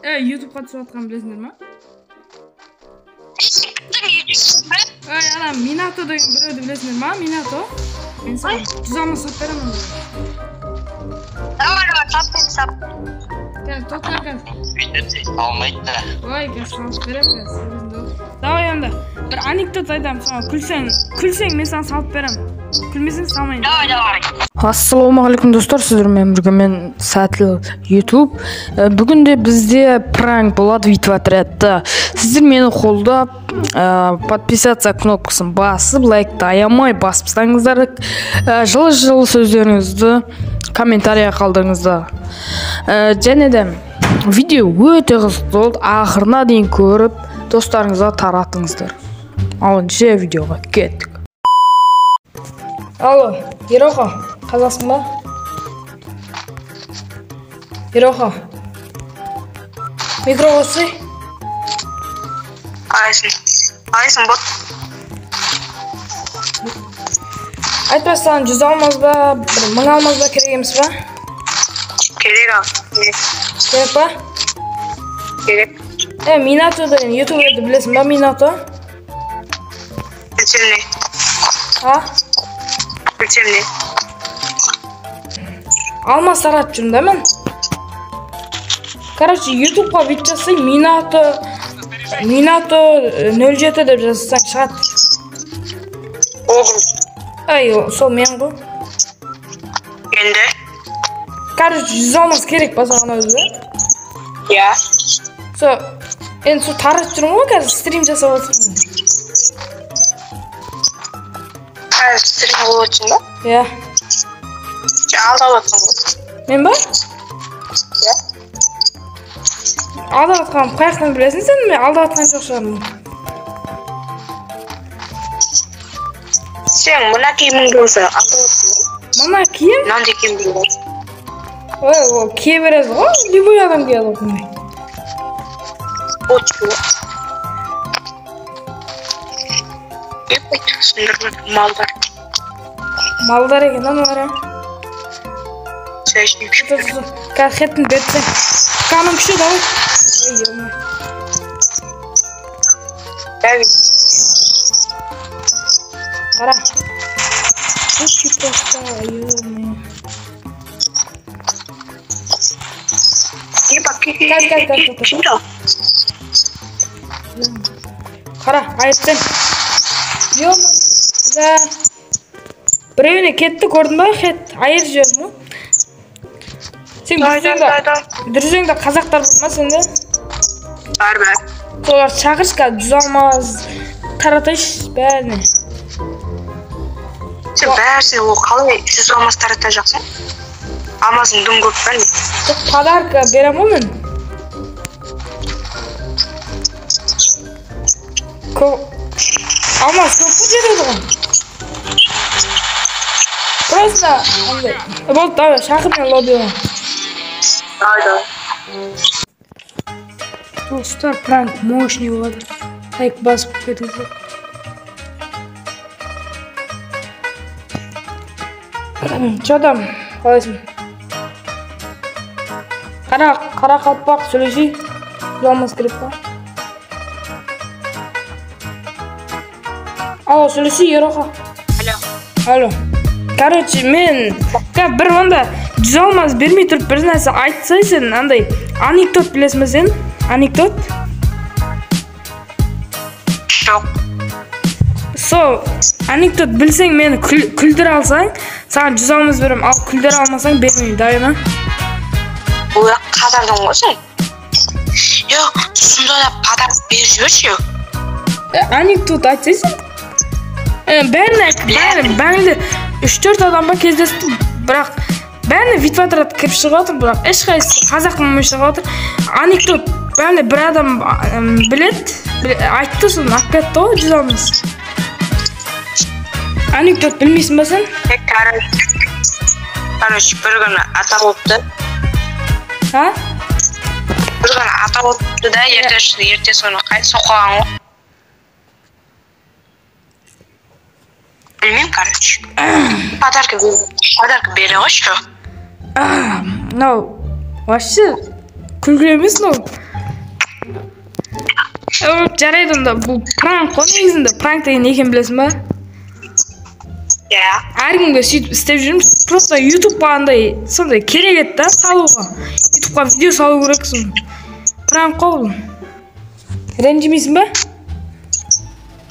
YouTube'ga түсіп жатқанын білесіңдер ма? Ана Минато деген біреуді білесіңдер ма? Минато. Мен саған 100 алма сап беремін. Давай, сап. Тоқтар қазір. Алмайды да. Ой, қазір салып беремін. Давай енді. Бір анекдот айтамын саған. Күлсең мен саған салып беремін. Күлмесең салмайын. Давай. Ассалаумағалейкум достар, сіздермен бірге мен Сәтіл YouTube. Бүгінде бізде пранк болады бүйтіп жатыр. Сіздер мені қолдап, подписаться кнопкасын басып, лайкты аямай басып тастаңыздар. Жылы сөздеріңізді комментария қалдырыңыздар. Және де видео өте қызықты болды. Ақырына дейін көріп, достарыңызға таратыңыздар. Ал енді видеоға кеттік. Алло, Ероха, қазақсың ба? Ероха, микро қосай. Айсың бот. Айтпастан 100 алмаз ба, 1000 алмаз ба керек емес ба? Керек ал. Керек па? Керек. Минато деген ютуберді білесің ба, Минато? Білсем не? Білсем не? Алмаз таратып жүрмін да мен. Короче, ютубқа бүйтіп жасай, Минато 07 деп жазсаң шығады. Оғым. Сол мен ғой. Енді? Короче, 100 алмаз керек ба саған өзі? Я. Енді сол таратып жүрмін ғой, қазір стрим жасап отырмын. Стрим болып отырсың ба? Я. Алдап отырсың ғой. Мен ба? Я. Алдап атқаным қаяқтан білесің сен? Мен алдап атқан жоқ шығармын. Сен мұна киіміңді болса алдап отырсың ғой. Мұна киім? Мынандай киімді болса. Ой, ол кие береді ғой, любой адам киеді ғой. Очку. Сұндырмын, малдар. Малдар екен, аналар. Сөйшін күшті. Қазір хетін бетсең. Қаным күші давай. Ой, ермай. Дәуін. Қара. Бұл күйттеста, ермай. Қара, айыптен. Біреуіне кетті, көрдің ба? Айыр жібердің ба? Сен дүрзеңді қазақтар бар ма сенде? Бар. Солар шақыршқа 100 алмаз таратайшы бәріне. Сен бәрсен ол қалай 100 алмаз тарата жақсың? Алмазың дөң көп бәл. Подарка берем ғой мен. Алмаз көп жереді ғой. Просто болды, давай, шақыр мен лоббиға. Давай. Достар, пранк мощный болады. Лайк басып кетіңіздер. Че там, қалайсың? Қара қалпақ сөйлесей, ұялмас керек па? Алло, сөйлесей, Ероха. Алло. Короче, мен бір онда 100 алмаз бермей тұрып бір нәрсе айтсай сен, андай анекдот білесің бе сен? Анекдот? Жоқ. Сол, анекдот білсең мені күлдір алсаң, саған 100 алмаз берем, ал күлдір алмасаң бермеймін, дайы ма? Ой, қатардың ғой сен? Жоқ, сонда да подарок беріп жіберші. Анекдот айтсайсың? Бәрінде 3-4 адамға кездестім, бірақ бәріне витватрат кіріп шығып отыр, бірақ ешқайсысы қазақ мамай шығып отыр. Анекдот бәрінде бір адам білет, айтты соны ақ кетті ғой 100 алмаз. Анекдот білмейсің ба сен? Короче, бір күні ата болыпты. Бір күні ата болыпты да, ерте соны қайт соққан ғой. Білмеймін, короче. Подарка бере ғой, что? Вообще, күлгір емес, Жарайды онда бұл пранк қой негізінде. Пранк деген не екенін білесің ба? Иә. Әркімге сөйтіп істеп жүрміз. Просто ютубқа андай сондай керек еді да салуға. Ютубқа видео салу керексің. Пранк қой бұл. Ренжімейсің ба?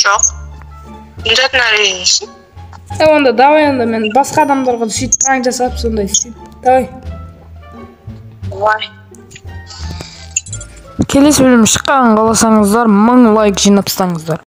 Жоқ. Міндетін ренжисің. Онда давай онда мен басқа адамдарға сөйтіп пранк жасап сондай істеймін. Давай. Давай. Келесі бөлім шыққанын қаласаңыздар 1000 лайк жинап тастаңыздар.